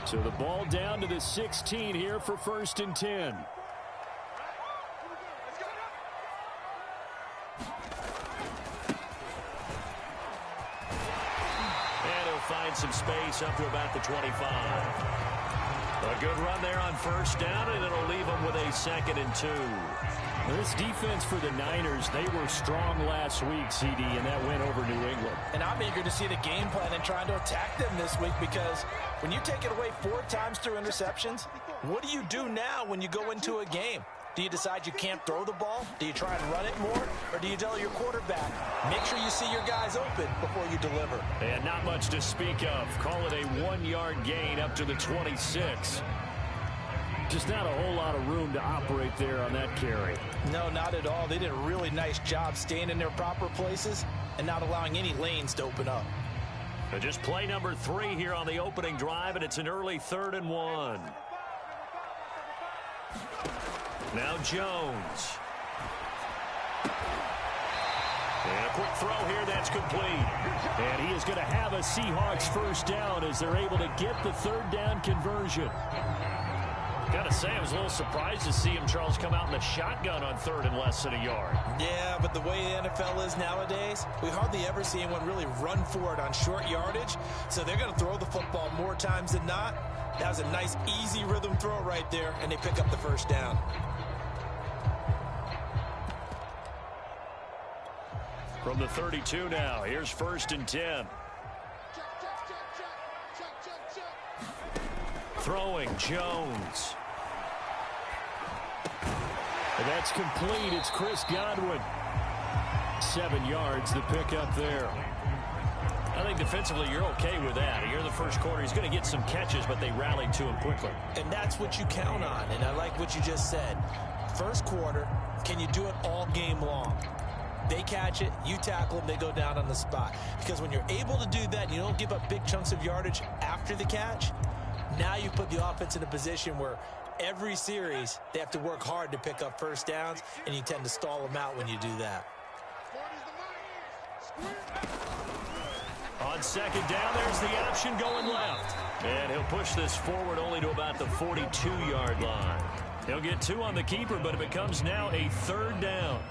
So the ball down to the 16 here for 1st and 10. And he'll find some space up to about the 25. A good run there on 1st down, and it'll leave them with a 2nd and 2. This defense for the Niners, they were strong last week, CD, and that went over New England. And I'm eager to see the game plan and trying to attack them this week, because when you take it away 4 times through interceptions, what do you do now when you go into a game? Do you decide you can't throw the ball? Do you try and run it more? Or do you tell your quarterback, make sure you see your guys open before you deliver? And not much to speak of. Call it a 1-yard gain up to the 26. Just not a whole lot of room to operate there on that carry. No, not at all. They did a really nice job staying in their proper places and not allowing any lanes to open up. And just play number 3 here on the opening drive, and it's an early 3rd and 1. Now Jones. And a quick throw here, that's complete. And he is going to have a Seahawks 1st down as they're able to get the 3rd down conversion. Gotta say, I was a little surprised to see him, Charles, come out in the shotgun on 3rd and less than a yard. Yeah, but the way the NFL is nowadays, we hardly ever see anyone really run for it on short yardage. So they're going to throw the football more times than not. That was a nice, easy rhythm throw right there, and they pick up the 1st down. From the 32 now, here's 1st and 10. Throwing, Jones. And that's complete. It's Chris Godwin. 7 yards, the pickup there. I think defensively you're okay with that. You're in the first quarter. He's going to get some catches, but they rallied to him quickly. And that's what you count on, and I like what you just said. First quarter, can you do it all game long? They catch it, you tackle them, they go down on the spot. Because when you're able to do that and you don't give up big chunks of yardage after the catch, now you put the offense in a position where every series they have to work hard to pick up 1st downs, and you tend to stall them out when you do that. On 2nd down, there's the option going left. And he'll push this forward only to about the 42-yard line. He'll get 2 on the keeper, but it becomes now a 3rd down.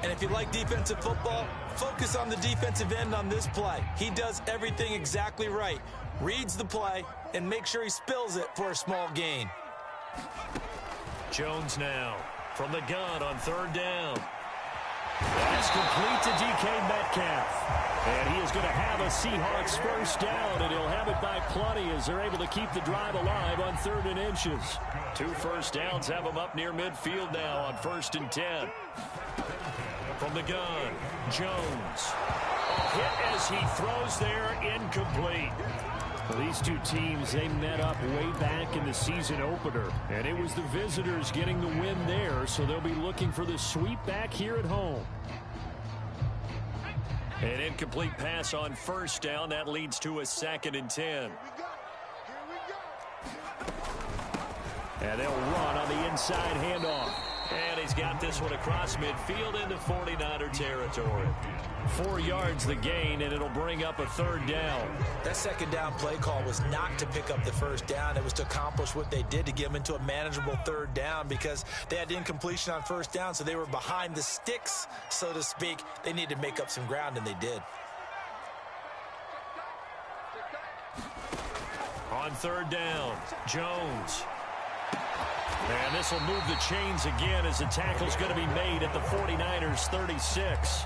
And if you like defensive football, focus on the defensive end on this play. He does everything exactly right. Reads the play and make sure he spills it for a small gain. Jones now from the gun on 3rd down. That's complete to DK Metcalf. And he is going to have a Seahawks 1st down, and he'll have it by plenty as they're able to keep the drive alive on 3rd and inches. 2 first downs have him up near midfield now on 1st and 10. From the gun, Jones. Hit as he throws there, incomplete. Well, these two teams, they met up way back in the season opener, and it was the visitors getting the win there, so they'll be looking for the sweep back here at home. An incomplete pass on 1st down. That leads to a 2nd and 10. And they'll run on the inside handoff. And he's got this one across midfield into 49er territory. 4 yards the gain, and it'll bring up a 3rd down. That 2nd down play call was not to pick up the 1st down. It was to accomplish what they did, to get them into a manageable 3rd down, because they had incompletion on 1st down, so they were behind the sticks, so to speak. They needed to make up some ground, and they did. On 3rd down, Jones. And this will move the chains again as the tackle's going to be made at the 49ers 36.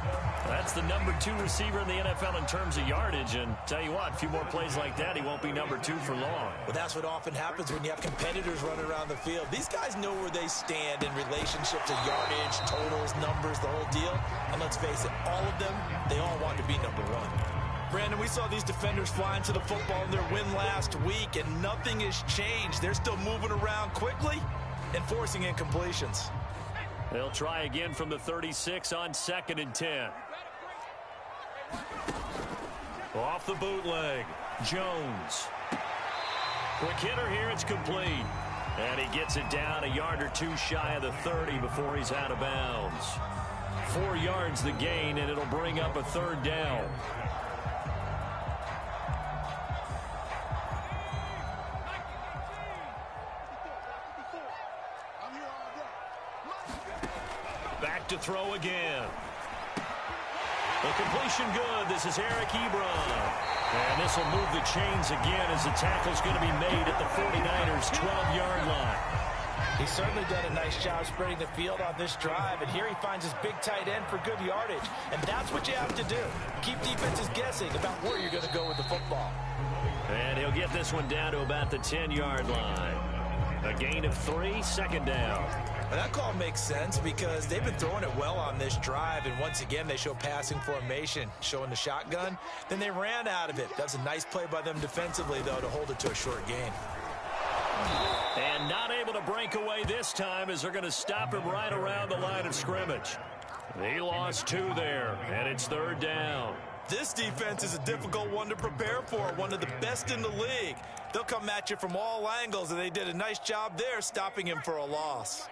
That's the number 2 receiver in the NFL in terms of yardage. And tell you what, a few more plays like that, he won't be number 2 for long. Well, that's what often happens when you have competitors running around the field. These guys know where they stand in relationship to yardage, totals, numbers, the whole deal. And let's face it, all of them, they all want to be number 1. Brandon, we saw these defenders flying to the football in their win last week, and nothing has changed. They're still moving around quickly and forcing incompletions. They'll try again from the 36 on 2nd and 10. Off the bootleg, Jones. Quick hitter here, it's complete. And he gets it down a yard or 2 shy of the 30 before he's out of bounds. 4 yards the gain, and it'll bring up a 3rd down. Back to throw again. The completion good. This is Eric Ebron. And this will move the chains again as the tackle's going to be made at the 49ers' 12-yard line. He's certainly done a nice job spreading the field on this drive, and here he finds his big tight end for good yardage. And that's what you have to do. Keep defenses guessing about where you're going to go with the football. And he'll get this one down to about the 10-yard line. A gain of 3, second down. And that call makes sense because they've been throwing it well on this drive, and once again they show passing formation, showing the shotgun. Then they ran out of it. That's a nice play by them defensively, though, to hold it to a short gain. And not able to break away this time as they're going to stop him right around the line of scrimmage. He lost 2 there, and it's third down. This defense is a difficult one to prepare for, one of the best in the league. They'll come at you from all angles, and they did a nice job there stopping him for a loss.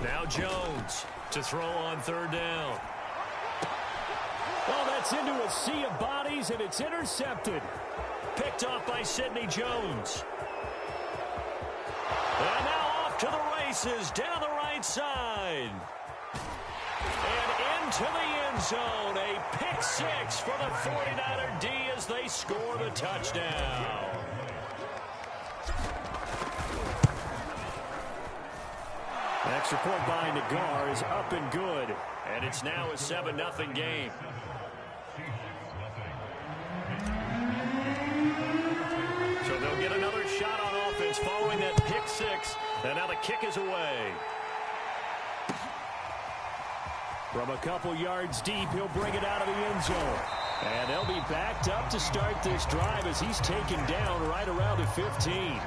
Now Jones to throw on third down. Well, that's into a sea of bodies, and it's intercepted. Picked off by Sidney Jones. And now off to the races down the right side. And into the end zone. A pick 6 for the 49er D as they score the touchdown. Extra point by Nagar is up and good. And it's now a 7-0 game. So they'll get another shot on offense following that pick 6. And now the kick is away. From a couple yards deep, he'll bring it out of the end zone. And they'll be backed up to start this drive as he's taken down right around the 15.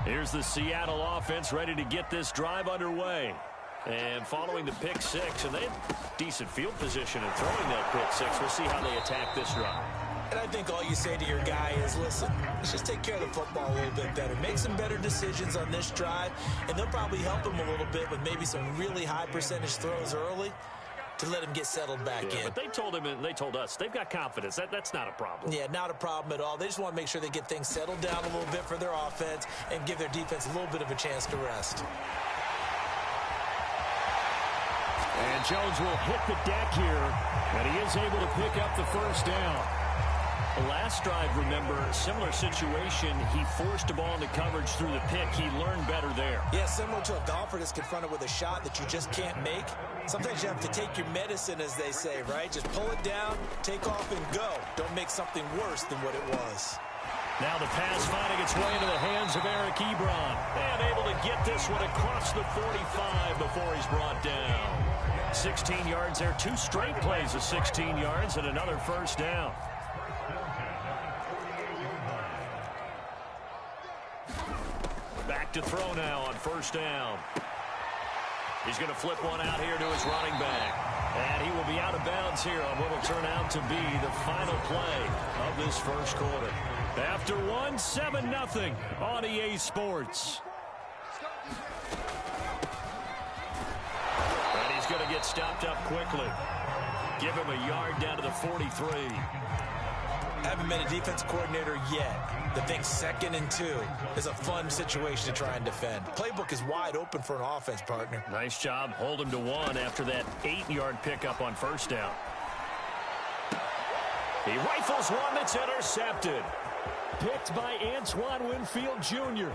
Here's the Seattle offense ready to get this drive underway. And following the pick 6, and they have decent field position in throwing that pick 6. We'll see how they attack this drive. And I think all you say to your guy is, listen, let's just take care of the football a little bit better. Make some better decisions on this drive, and they'll probably help him a little bit with maybe some really high percentage throws early to let him get settled back in. But they told him, and they told us, they've got confidence. That's not a problem. Yeah, not a problem at all. They just want to make sure they get things settled down a little bit for their offense and give their defense a little bit of a chance to rest. And Jones will hit the deck here, and he is able to pick up the first down. The last drive, remember, similar situation. He forced a ball into coverage through the pick. He learned better there. Yeah, similar to a golfer that's confronted with a shot that you just can't make. Sometimes you have to take your medicine, as they say, right? Just pull it down, take off, and go. Don't make something worse than what it was. Now the pass finding its way into the hands of Eric Ebron. And able to get this one across the 45 before he's brought down. 16 yards there. 2 straight plays of 16 yards and another first down. Back to throw now on first down. He's going to flip one out here to his running back. And he will be out of bounds here on what will turn out to be the final play of this first quarter. After 7-0 on EA Sports. And he's going to get stopped up quickly. Give him a yard down to the 43. Haven't been a defense coordinator yet. The thing 2nd and 2 is a fun situation to try and defend. Playbook is wide open for an offense, partner. Nice job. Hold him to 1 after that 8-yard pickup on first down. He rifles one that's intercepted. Picked by Antoine Winfield Jr.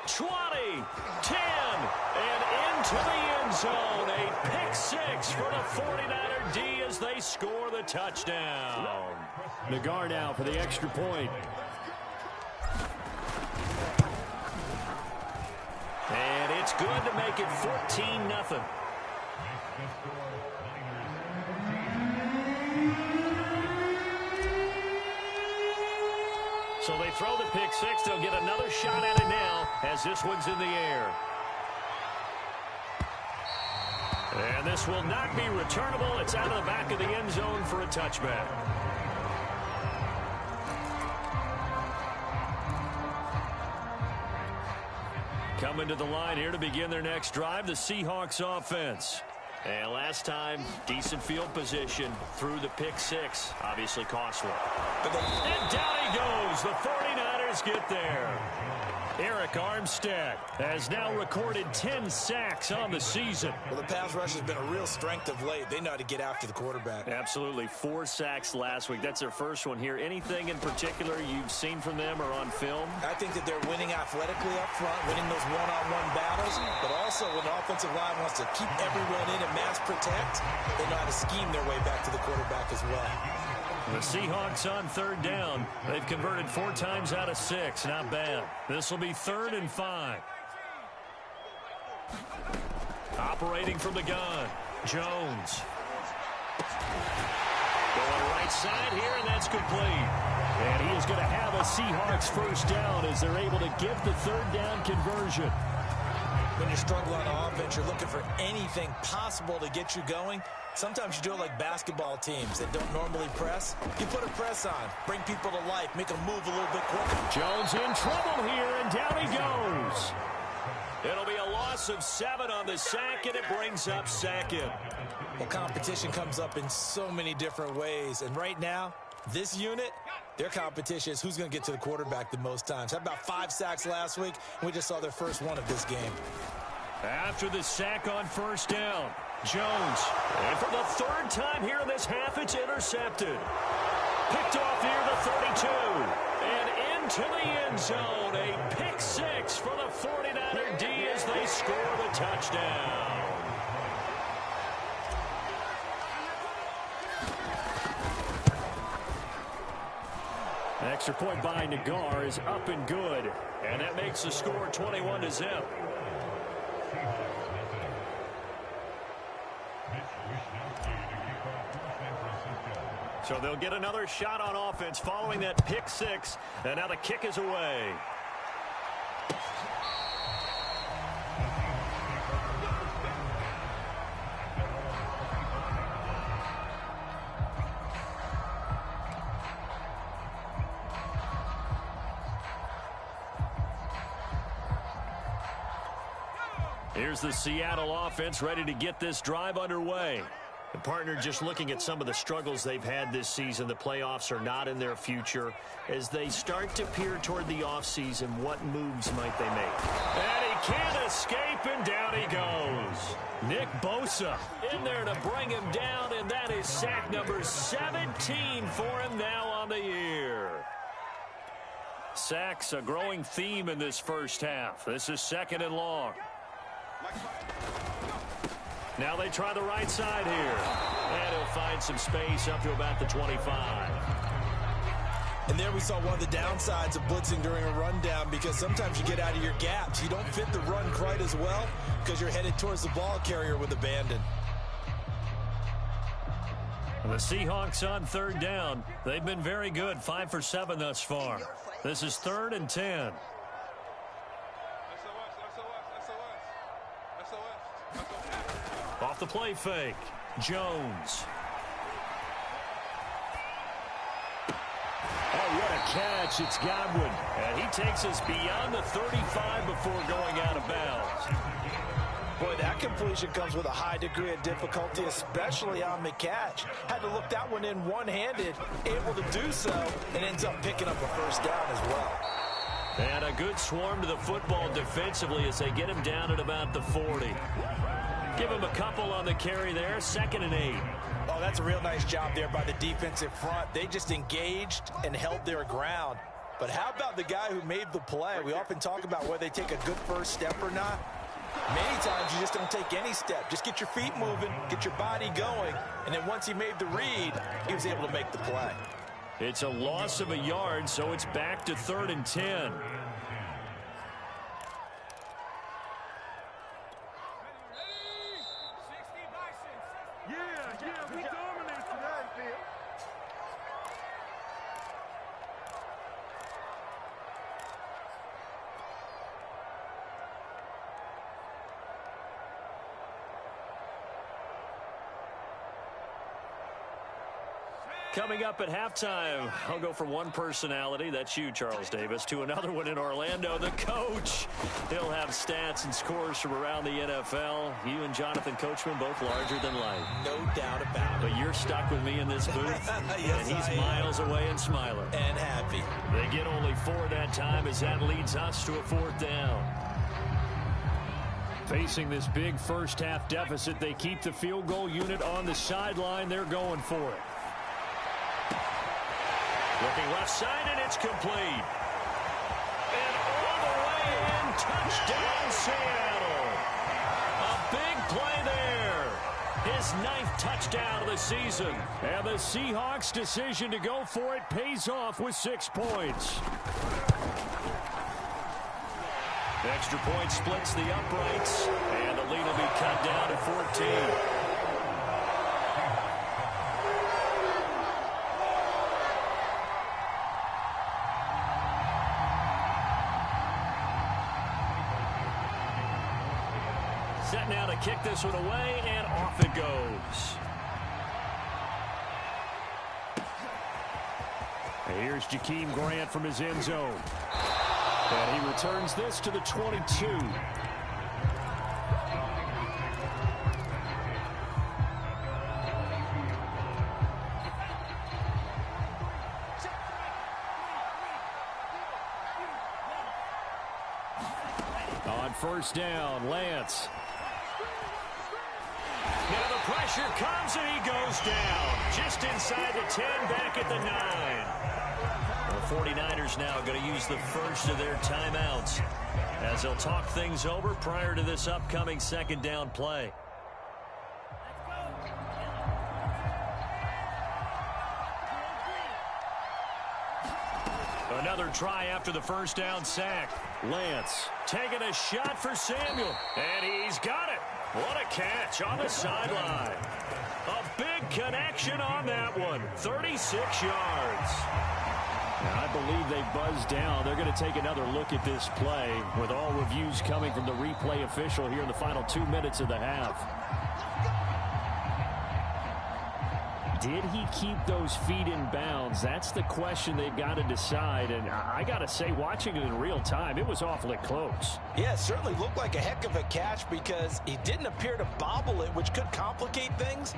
20, 10, and into the end zone. A pick 6 for the 49er D as they score the touchdown. Nagar now for the extra point. And it's good to make it 14-0. So they throw the pick 6. They'll get another shot at it now as this one's in the air. And this will not be returnable. It's out of the back of the end zone for a touchback. Coming to the line here to begin their next drive, the Seahawks offense. And last time, decent field position through the pick six. Obviously costly. And down he goes. The 49ers get there. Eric Armstead has now recorded 10 sacks on the season. Well, the pass rush has been a real strength of late. They know how to get after the quarterback. Absolutely. 4 sacks last week. That's their first one here. Anything in particular you've seen from them or on film? I think that they're winning athletically up front, winning those one-on-one battles, but also when the offensive line wants to keep everyone in and mass protect, they know how to scheme their way back to the quarterback as well. The Seahawks on third down. They've converted 4 times out of 6. Not bad. This will be 3rd and 5. Operating from the gun, Jones. Going right side here, and that's complete. And he is going to have a Seahawks first down as they're able to get the 3rd down conversion. When you're struggling on offense, you're looking for anything possible to get you going. Sometimes you do it like basketball teams that don't normally press. You put a press on, bring people to life, make them move a little bit quicker. Jones in trouble here, and down he goes. It'll be a loss of 7 on the sack, and it brings up 2nd. Well, competition comes up in so many different ways. And right now, this unit, their competition is who's going to get to the quarterback the most times. How about 5 sacks last week? We just saw their first one of this game. After the sack on first down, Jones, and for the 3rd time here in this half, it's intercepted. Picked off near the 32, and into the end zone. A pick 6 for the 49er D as they score the touchdown. Extra point by Nagar is up and good, and that makes the score 21-0. So they'll get another shot on offense following that pick 6, and now the kick is away. Here's the Seattle offense ready to get this drive underway. The partner just looking at some of the struggles they've had this season. The playoffs are not in their future. As they start to peer toward the offseason, what moves might they make? And he can't escape, and down he goes. Nick Bosa in there to bring him down, and that is sack number 17 for him now on the year. Sacks a growing theme in this first half. This is 2nd and long. Now they try the right side here. And he'll find some space up to about the 25. And there we saw one of the downsides of blitzing during a rundown, because sometimes you get out of your gaps. You don't fit the run quite as well because you're headed towards the ball carrier with abandon. The Seahawks on 3rd down. They've been very good, 5 for 7 thus far. This is 3rd and 10. Off the play fake, Jones. Oh, what a catch. It's Godwin. And he takes us beyond the 35 before going out of bounds. Boy, that completion comes with a high degree of difficulty, especially on the catch. Had to look that one in one-handed, able to do so, and ends up picking up a first down as well. And a good swarm to the football defensively as they get him down at about the 40. Give him a couple on the carry there, 2nd and 8. Oh, that's a real nice job there by the defensive front. They just engaged and held their ground. But how about the guy who made the play? We often talk about whether they take a good first step or not. Many times you just don't take any step. Just get your feet moving, get your body going, and then once he made the read, he was able to make the play. It's a loss of a yard, so it's back to 3rd and 10. Coming up at halftime, I'll go from one personality, that's you, Charles Davis, to another one in Orlando, the coach. He'll have stats and scores from around the NFL. You and Jonathan Coachman both larger than life. No doubt about it. But you're stuck with me in this booth, yes, and he's miles away and smiling. And happy. They get only 4 that time as that leads us to a 4th down. Facing this big first-half deficit, they keep the field goal unit on the sideline. They're going for it. Looking left side, and it's complete. And all the way in, touchdown Seattle. A big play there. His 9th touchdown of the season. And the Seahawks' decision to go for it pays off with 6 points. Extra point splits the uprights, and the lead will be cut down to 14. Set now to kick this one away, and off it goes. And here's Jakeem Grant from his end zone. And he returns this to the 22. On first down, Lance. Now the pressure comes and he goes down. Just inside the 10, back at the 9. The 49ers now going to use the first of their timeouts as they'll talk things over prior to this upcoming 2nd down play. Another try after the first down sack. Lance taking a shot for Samuel, and he's got it. What a catch on the sideline. A big connection on that one. 36 yards. Now, I believe they buzzed down. They're going to take another look at this play with all reviews coming from the replay official here in the final 2 minutes of the half. Did he keep those feet in bounds? That's the question they've got to decide. And I got to say, watching it in real time, it was awfully close. Yeah, it certainly looked like a heck of a catch because he didn't appear to bobble it, which could complicate things.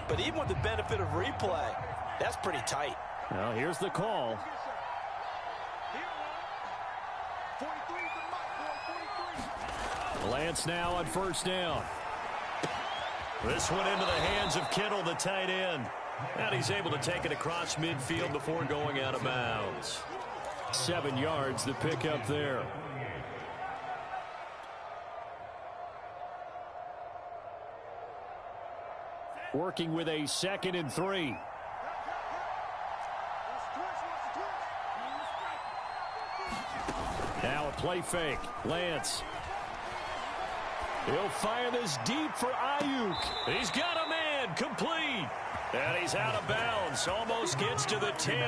But even with the benefit of replay, that's pretty tight. Well, here's the call. Lance now on first down. This one into the hands of Kittle, the tight end. And he's able to take it across midfield before going out of bounds. 7 yards, the pickup there. Working with a 2nd and 3. Now a play fake. Lance. He'll fire this deep for Ayuk. He's got a man, complete. And he's out of bounds, almost gets to the 10.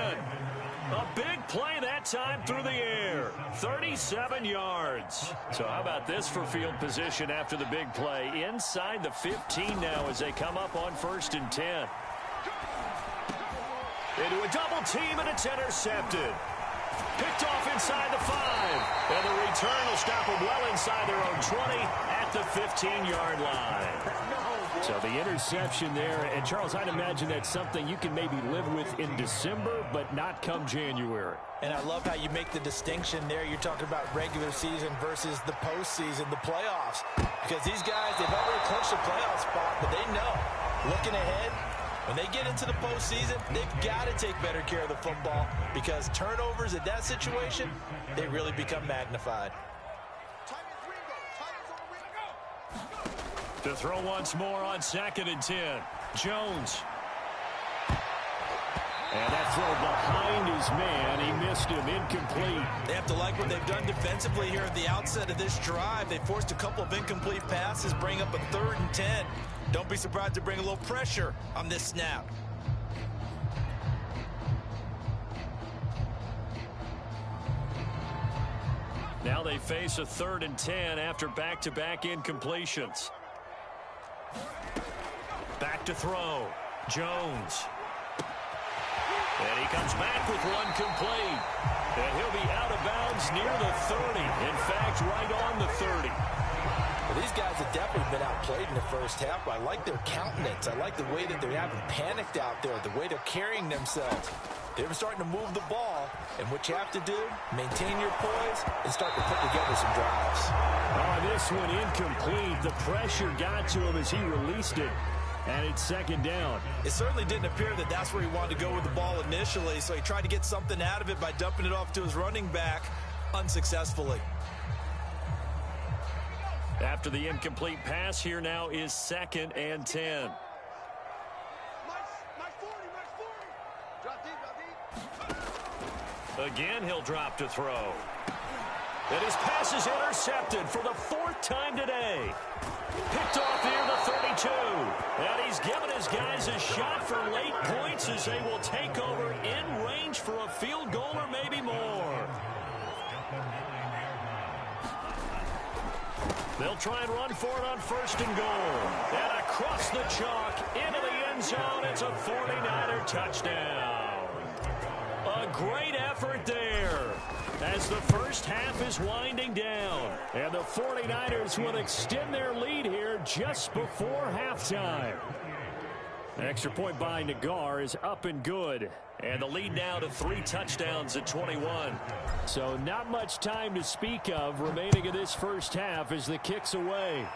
A big play that time through the air. 37 yards. So how about this for field position after the big play? Inside the 15 now as they come up on 1st and 10. Into a double team, and it's intercepted. Picked off inside the 5. And the return will stop them well inside their own 20 at the 15-yard line. So the interception there, and Charles, I'd imagine that's something you can maybe live with in December, but not come January. And I love how you make the distinction there. You're talking about regular season versus the postseason, the playoffs. Because these guys, they've already clinched a playoff spot, but they know, looking ahead, when they get into the postseason, they've got to take better care of the football because turnovers in that situation, they really become magnified. To throw once more on 2nd and 10. Jones. And that throw behind his man. He missed him. Incomplete. They have to like what they've done defensively here at the outset of this drive. They forced a couple of incomplete passes, bring up a 3rd and 10. Don't be surprised to bring a little pressure on this snap. Now they face a 3rd and 10 after back-to-back incompletions. Back to throw. Jones. And he comes back with one complete. And he'll be out of bounds near the 30. In fact, right on the 30. Well, these guys have definitely been outplayed in the first half, but I like their countenance. I like the way that they haven't panicked out there, the way they're carrying themselves. They're starting to move the ball, and what you have to do, maintain your poise and start to put together some drives. Oh, this one incomplete. The pressure got to him as he released it, and it's second down. It certainly didn't appear that that's where he wanted to go with the ball initially, so he tried to get something out of it by dumping it off to his running back unsuccessfully. After the incomplete pass, here now is 2nd and 10. Again, he'll drop to throw. And his pass is intercepted for the 4th time today. Picked off near the 32. And he's given his guys a shot for late points as they will take over in range for a field goal or maybe more. They'll try and run for it on 1st and goal. And across the chalk into the end zone. It's a 49er touchdown. A great effort there as the first half is winding down. And the 49ers will extend their lead here just before halftime. An extra point by Nagar is up and good. And the lead now to 3 touchdowns at 21. So not much time to speak of remaining in this first half as the kick's away.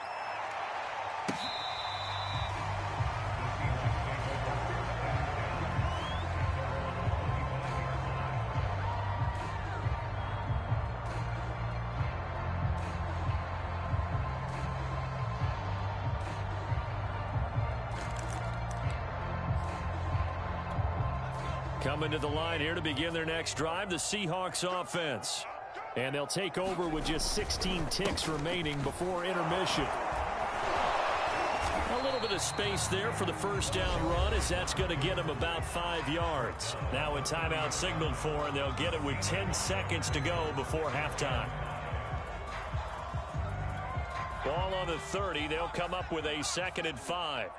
Coming to the line here to begin their next drive, the Seahawks offense. And they'll take over with just 16 ticks remaining before intermission. A little bit of space there for the first down run as that's going to get them about 5 yards. Now a timeout signaled for, and they'll get it with 10 seconds to go before halftime. Ball on the 30. They'll come up with a 2nd and 5.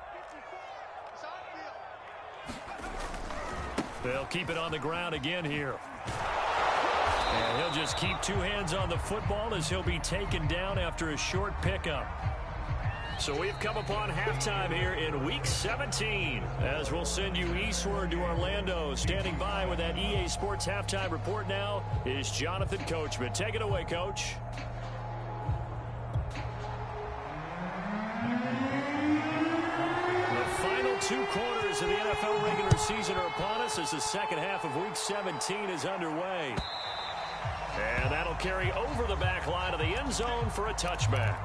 They'll keep it on the ground again here. And he'll just keep 2 hands on the football as he'll be taken down after a short pickup. So we've come upon halftime here in Week 17 as we'll send you eastward to Orlando. Standing by with that EA Sports Halftime Report now is Jonathan Coachman. Take it away, Coach. The final 2 quarters of the NFL regular season are upon us as the second half of Week 17 is underway. And that'll carry over the back line of the end zone for a touchback.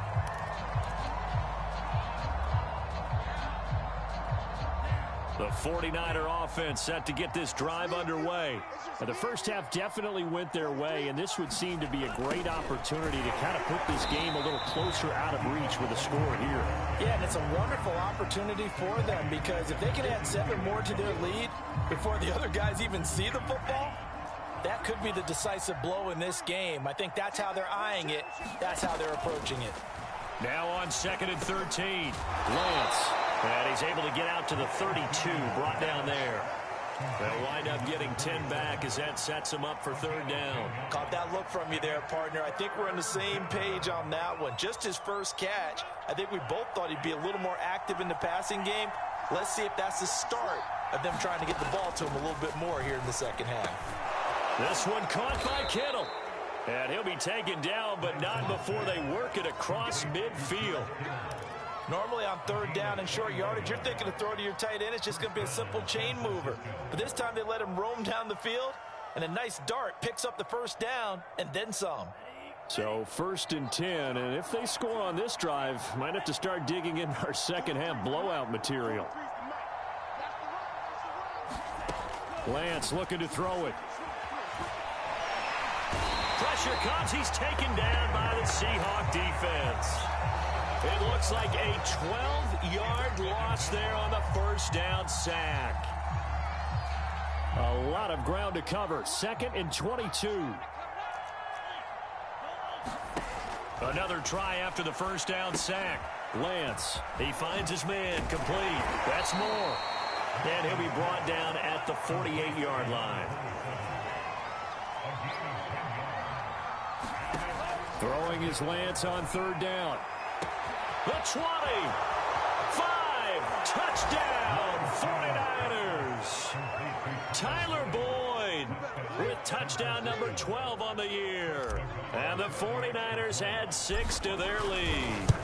The 49er offense set to get this drive underway. And the first half definitely went their way, and this would seem to be a great opportunity to kind of put this game a little closer out of reach with a score here. Yeah, and it's a wonderful opportunity for them because if they can add 7 more to their lead before the other guys even see the football, that could be the decisive blow in this game. I think that's how they're eyeing it. That's how they're approaching it. Now on 2nd and 13, Lance. And he's able to get out to the 32, brought down there. They'll wind up getting 10 back as that sets him up for 3rd down. Caught that look from you there, partner. I think we're on the same page on that one. Just his first catch, I think we both thought he'd be a little more active in the passing game. Let's see if that's the start of them trying to get the ball to him a little bit more here in the second half. This one caught by Kittle. And he'll be taken down, but not before they work it across midfield. Normally on 3rd down and short yardage, you're thinking of throw to your tight end. It's just going to be a simple chain mover. But this time they let him roam down the field, and a nice dart picks up the first down and then some. So 1st and 10, and if they score on this drive, might have to start digging in our second half blowout material. Lance looking to throw it. Pressure comes. He's taken down by the Seahawk defense. It looks like a 12-yard loss there on the first down sack. A lot of ground to cover. 2nd and 22. Another try after the first down sack. Lance. He finds his man complete. That's more. And he'll be brought down at the 48-yard line. Throwing his Lance on third down. The 20. 5. Touchdown, 49ers. Tyler Boyd with touchdown number 12 on the year. And the 49ers add 6 to their lead.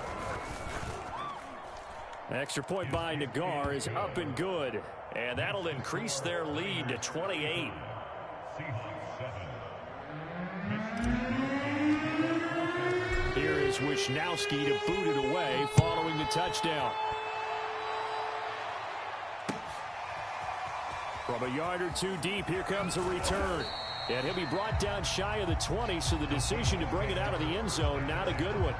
Extra point by Nagar is up and good. And that'll increase their lead to 28. Here is Wisnowski to boot it away following the touchdown. From a yard or two deep, here comes a return. And he'll be brought down shy of the 20, so the decision to bring it out of the end zone, not a good one.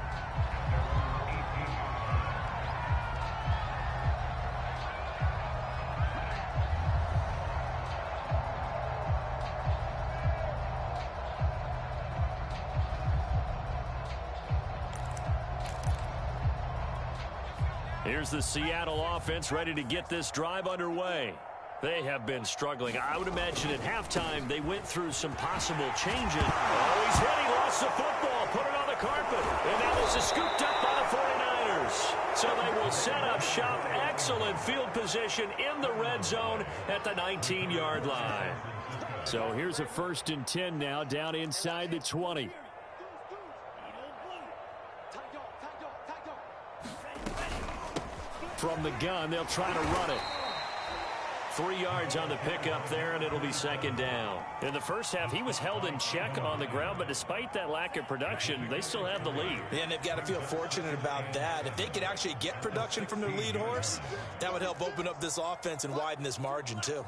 Here's the Seattle offense ready to get this drive underway. They have been struggling. I would imagine at halftime they went through some possible changes. Oh, he's hit. He lost the football. Put it on the carpet. And now this is scooped up by the 49ers. So they will set up shop. Excellent field position in the red zone at the 19-yard line. So here's a 1st and 10 now down inside the 20. From the gun, they'll try to run it. 3 yards on the pickup there, and it'll be 2nd down. In the first half, he was held in check on the ground, but despite that lack of production, they still have the lead. And they've got to feel fortunate about that. If they could actually get production from their lead horse, that would help open up this offense and widen this margin, too.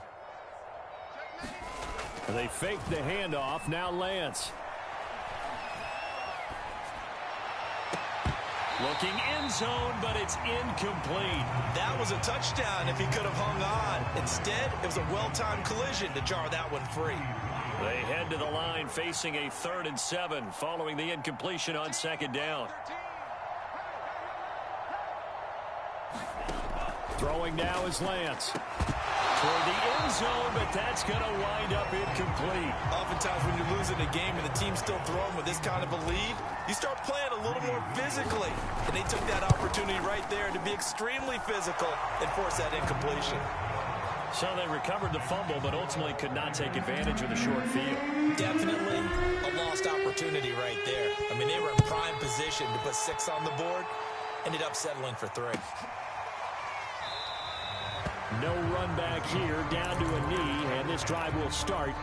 They fake the handoff. Now Lance. Looking end zone, but it's incomplete. That was a touchdown if he could have hung on. Instead, it was a well-timed collision to jar that one free. They head to the line facing a 3rd and 7 following the incompletion on 2nd down. Throwing now is Lance. Toward the end zone, but that's going to wind up incomplete. Oftentimes when you're losing a game and the team's still throwing with this kind of a lead, you start playing a little more physically. And they took that opportunity right there to be extremely physical and force that incompletion. So they recovered the fumble, but ultimately could not take advantage of the short field. Definitely a lost opportunity right there. I mean, they were in prime position to put 6 on the board, ended up settling for 3. No run back here, down to a knee, and this drive will start.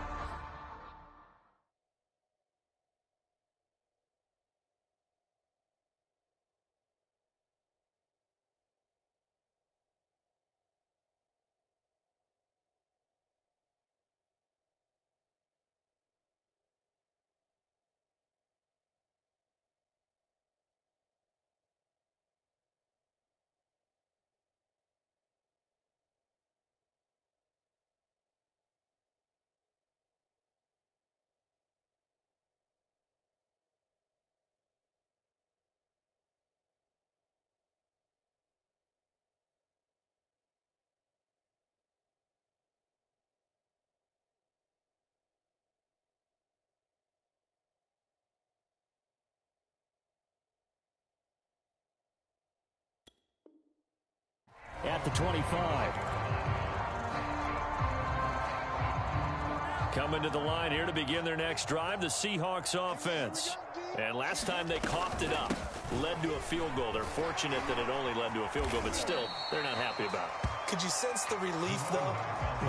At the 25. Coming to the line here to begin their next drive, the Seahawks offense. And last time they coughed it up, led to a field goal. They're fortunate that it only led to a field goal, but still, they're not happy about it. Could you sense the relief, though,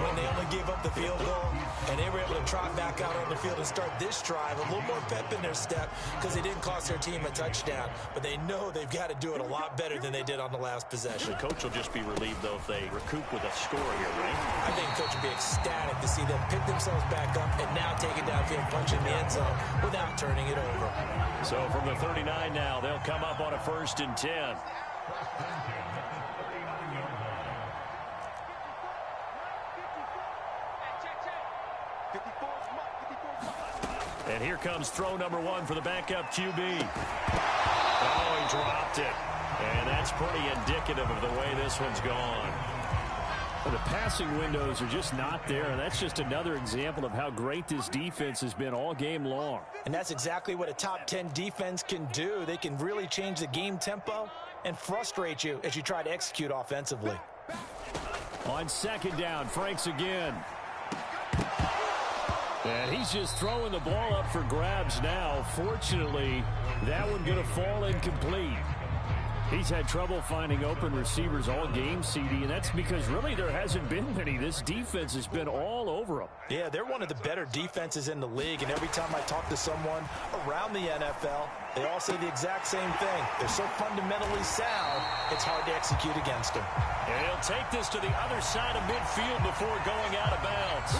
when they only gave up the field goal and they were able to trot back out on the field and start this drive, a little more pep in their step because they didn't cost their team a touchdown, but they know they've got to do it a lot better than they did on the last possession. The coach will just be relieved, though, if they recoup with a score here, right? I think the coach will be ecstatic to see them pick themselves back up and now take it downfield, punch in the end zone without turning it over. So from the 39 now, they'll come up on a 1st and 10. And here comes throw number 1 for the backup QB. Oh, he dropped it. And that's pretty indicative of the way this one's gone. The passing windows are just not there, and that's just another example of how great this defense has been all game long. And that's exactly what a top 10 defense can do. They can really change the game tempo and frustrate you as you try to execute offensively. On second down, Franks again. And he's just throwing the ball up for grabs now. Fortunately, that one going to fall incomplete. He's had trouble finding open receivers all game, CD, and that's because really there hasn't been many. This defense has been all over them. Yeah, they're one of the better defenses in the league, and every time I talk to someone around the NFL, they all say the exact same thing. They're so fundamentally sound, it's hard to execute against them. And he'll take this to the other side of midfield before going out of bounds.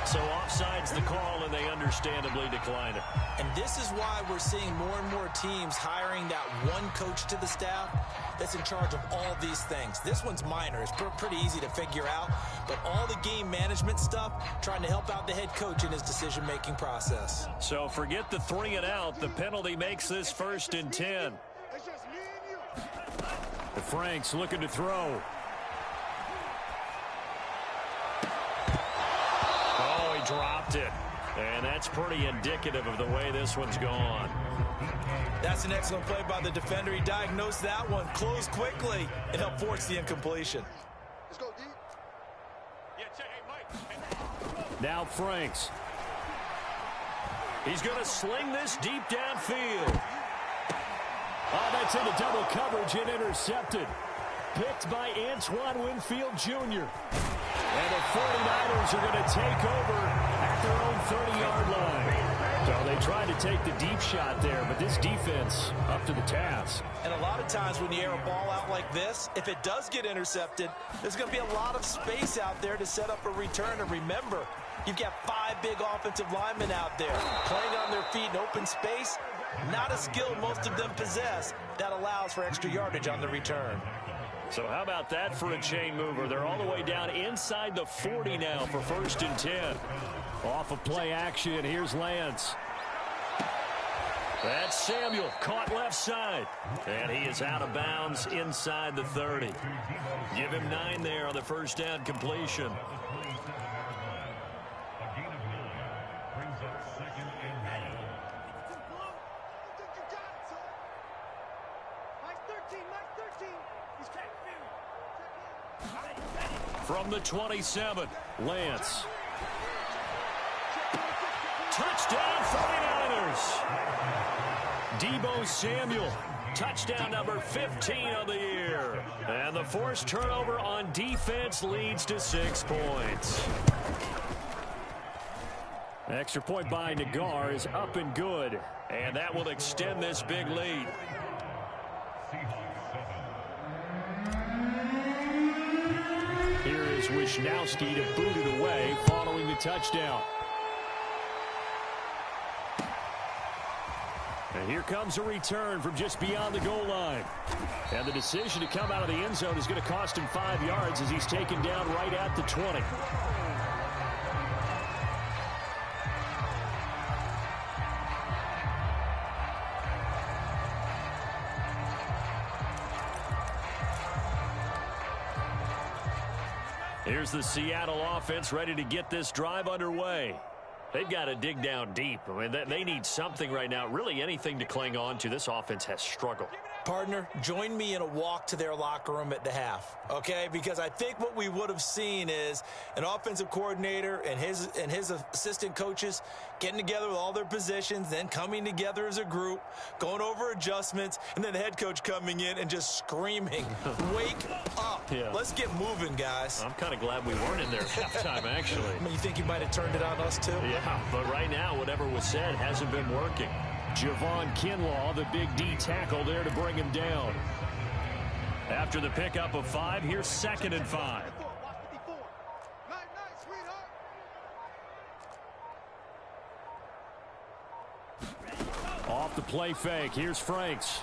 So offside's the call, and they understandably decline it. And this is why we're seeing more and more teams hiring that one coach to the staff that's in charge of all these things. This one's minor. It's pretty easy to figure out. But all the game management stuff, trying to help out the head coach in his decision-making process. So forget the 3 and out. The penalty makes this 1st and 10. Franks looking to throw. Dropped it, and that's pretty indicative of the way this one's gone. That's an excellent play by the defender. He diagnosed that one, closed quickly, and helped force the incompletion. Let's go deep. Now Franks. He's going to sling this deep downfield. Oh, that's into double coverage and intercepted. Picked by Antoine Winfield Jr. And the 49ers are going to take over at their own 30-yard line. So they tried to take the deep shot there, but this defense up to the task. And a lot of times when you air a ball out like this, if it does get intercepted, there's going to be a lot of space out there to set up a return. And remember, you've got 5 big offensive linemen out there playing on their feet in open space. Not a skill most of them possess that allows for extra yardage on the return. So how about that for a chain mover? They're all the way down inside the 40 now for 1st and 10. Off of play action, here's Lance. That's Samuel, caught left side. And he is out of bounds inside the 30. Give him 9 there on the 1st down completion. From the 27, Lance. Touchdown 49ers. Deebo Samuel, touchdown number 15 of the year. And the forced turnover on defense leads to 6 points. Extra point by Nagar is up and good. And that will extend this big lead. Here is Wisnowski to boot it away following the touchdown. And here comes a return from just beyond the goal line. And the decision to come out of the end zone is going to cost him 5 yards as he's taken down right at the 20. Here's the Seattle offense ready to get this drive underway. They've got to dig down deep. I mean, they need something right now, really anything to cling on to. This offense has struggled. Partner, join me in a walk to their locker room at the half, okay? Because I think what we would have seen is an offensive coordinator and his assistant coaches getting together with all their positions, then coming together as a group, going over adjustments, and then the head coach coming in and just screaming, wake up. Yeah. Let's get moving, guys. I'm kind of glad we weren't in there at halftime, actually. I mean, you think you might have turned it on us, too? Yeah, but right now, whatever was said hasn't been working. Javon Kinlaw, the big D tackle there to bring him down. After the pickup of 5, here's 2nd and 5. Off the play fake, here's Franks.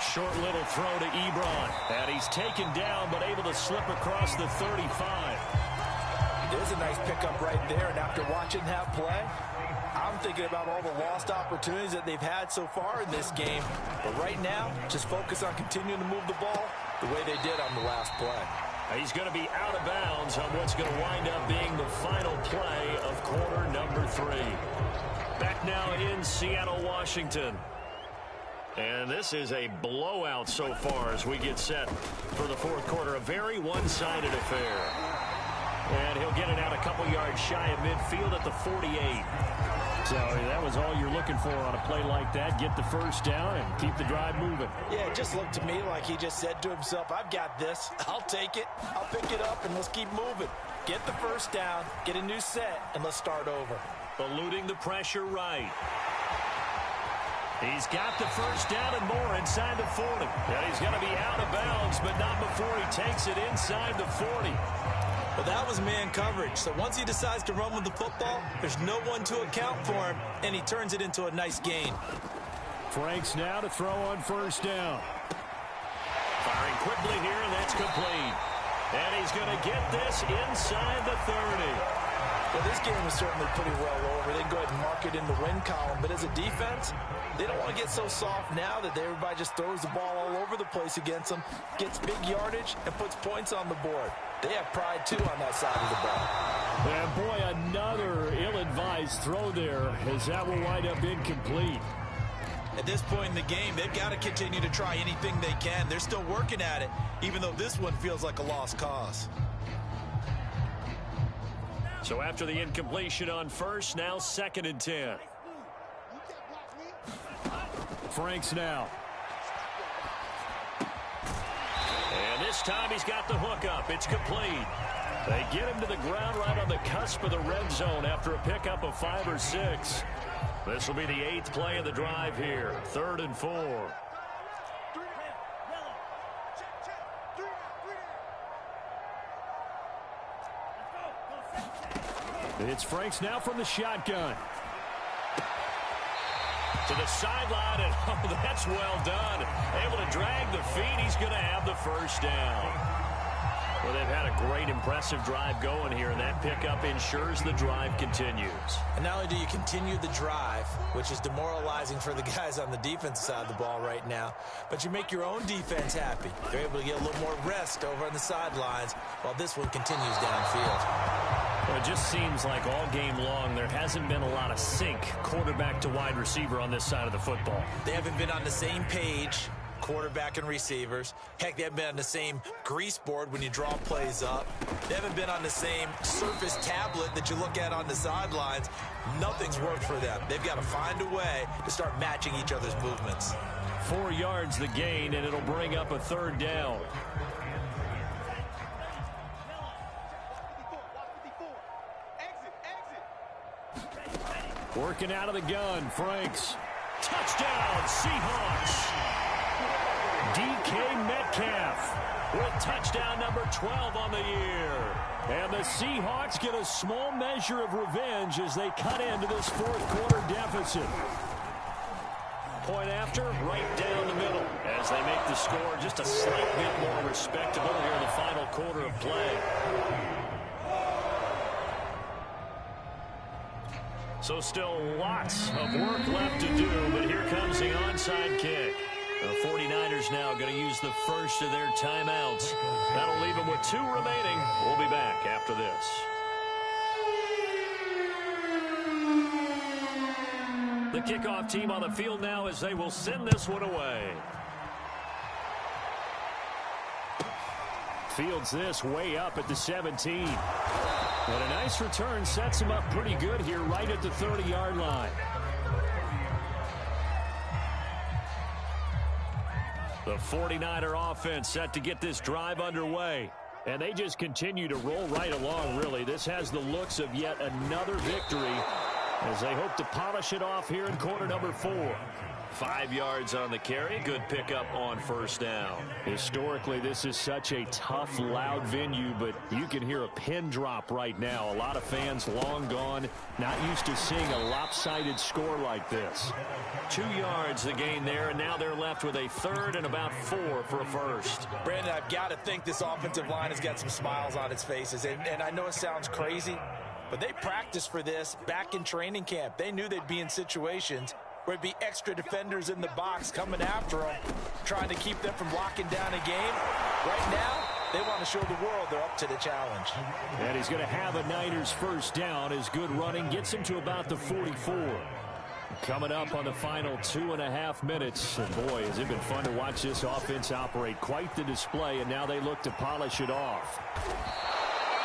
Short little throw to Ebron. And he's taken down, but able to slip across the 35. There's a nice pickup right there, and after watching that play, I'm thinking about all the lost opportunities that they've had so far in this game. But right now, just focus on continuing to move the ball the way they did on the last play. He's going to be out of bounds on what's going to wind up being the final play of quarter number 3. Back now in Seattle, Washington. And this is a blowout so far as we get set for the fourth quarter. A very one-sided affair. And he'll get it out a couple yards shy of midfield at the 48. So that was all you're looking for on a play like that. Get the first down and keep the drive moving. Yeah, it just looked to me like he just said to himself, I've got this. I'll take it. I'll pick it up, and let's keep moving. Get the first down, get a new set, and let's start over. Eluding the pressure right. He's got the first down and more inside the 40. And he's going to be out of bounds, but not before he takes it inside the 40. Well, that was man coverage. So once he decides to run with the football, there's no one to account for him, and he turns it into a nice gain. Franks now to throw on first down. Firing quickly here, and that's complete. And he's going to get this inside the 30. Well, this game is certainly pretty well over. They can go ahead and mark it in the win column. But as a defense, they don't want to get so soft now that everybody just throws the ball all over the place against them, gets big yardage, and puts points on the board. They have pride, too, on that side of the ball. And, boy, another ill-advised throw there as that will wind up incomplete. At this point in the game, they've got to continue to try anything they can. They're still working at it, even though this one feels like a lost cause. So after the incompletion on first, now 2nd and 10. Franks now. And this time he's got the hook up. It's complete. They get him to the ground right on the cusp of the red zone after a pickup of 5 or 6. This will be the 8th play of the drive here. 3rd and 4. It's Franks now from the shotgun. To the sideline, and oh, that's well done. Able to drag the feet. He's going to have the first down. Well, they've had a great, impressive drive going here, and that pickup ensures the drive continues. And not only do you continue the drive, which is demoralizing for the guys on the defensive side of the ball right now, but you make your own defense happy. They're able to get a little more rest over on the sidelines while this one continues downfield. Well, it just seems like all game long there hasn't been a lot of sync quarterback to wide receiver on this side of the football. They haven't been on the same page, quarterback and receivers. Heck, they haven't been on the same grease board when you draw plays up. They haven't been on the same Surface tablet that you look at on the sidelines. Nothing's worked for them. They've got to find a way to start matching each other's movements. 4 yards the gain, and it'll bring up a 3rd down. Working out of the gun, Franks. Touchdown, Seahawks. DK Metcalf with touchdown number 12 on the year. And the Seahawks get a small measure of revenge as they cut into this fourth quarter deficit. Point after, right down the middle as they make the score just a slight bit more respectable here in the final quarter of play. So still lots of work left to do, but here comes the onside kick. The 49ers now going to use the first of their timeouts. That'll leave them with 2 remaining. We'll be back after this. The kickoff team on the field now as they will send this one away. Fields this way up at the 17. And a nice return sets him up pretty good here right at the 30-yard line. The 49er offense set to get this drive underway. And they just continue to roll right along, really. This has the looks of yet another victory as they hope to polish it off here in quarter number 4. 5 yards on the carry. Good pickup on first down. Historically, this is such a tough, loud venue, but you can hear a pin drop right now. A lot of fans long gone, not used to seeing a lopsided score like this. 2 yards the gain there, and now they're left with a 3rd and about 4 for a first. Brandon, I've got to think this offensive line has got some smiles on its faces, and I know it sounds crazy, but they practiced for this back in training camp. They knew they'd be in situations where it'd be extra defenders in the box coming after them, trying to keep them from locking down a game. Right now, they want to show the world they're up to the challenge. And he's going to have a Niners first down. His good running gets him to about the 44. Coming up on the final 2.5 minutes. And boy, has it been fun to watch this offense operate. Quite the display, and now they look to polish it off.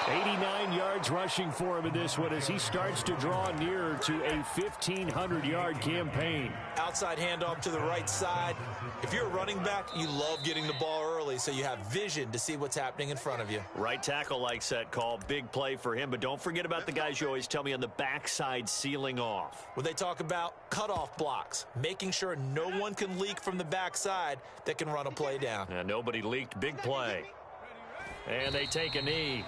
89 yards rushing for him in this one as he starts to draw nearer to a 1,500-yard campaign. Outside handoff to the right side. If you're a running back, you love getting the ball early so you have vision to see what's happening in front of you. Right tackle likes that call. Big play for him. But don't forget about the guys you always tell me on the backside sealing off. When they talk about cutoff blocks, making sure no one can leak from the backside that can run a play down. And nobody leaked. Big play. And they take a knee.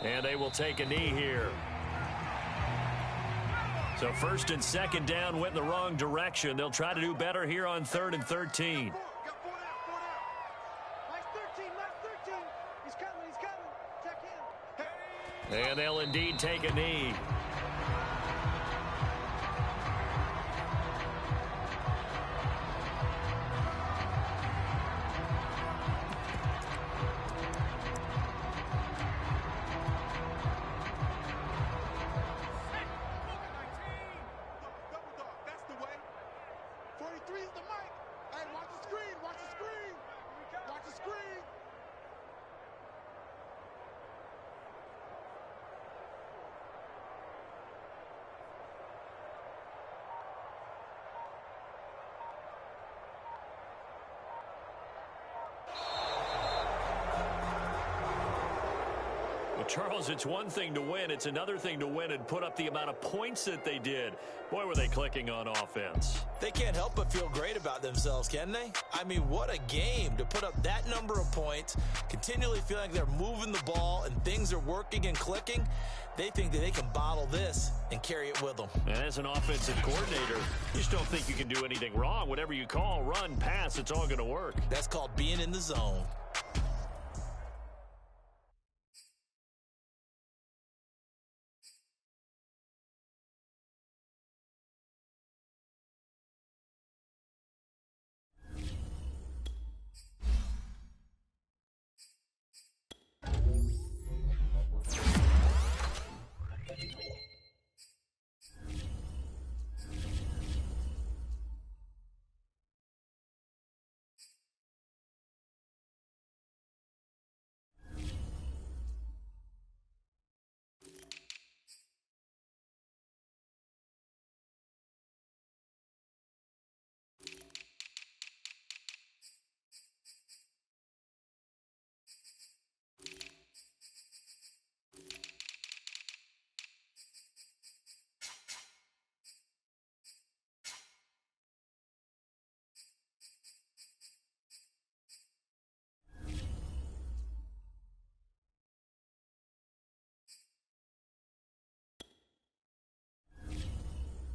And they will take a knee here. So first and second down went in the wrong direction. They'll try to do better here on 3rd and 13. And they'll indeed take a knee. Charles, it's one thing to win. It's another thing to win and put up the amount of points that they did. Boy, were they clicking on offense. They can't help but feel great about themselves, can they? I mean, what a game to put up that number of points, continually feeling like they're moving the ball and things are working and clicking. They think that they can bottle this and carry it with them. And as an offensive coordinator, you just don't think you can do anything wrong. Whatever you call, run, pass, it's all going to work. That's called being in the zone.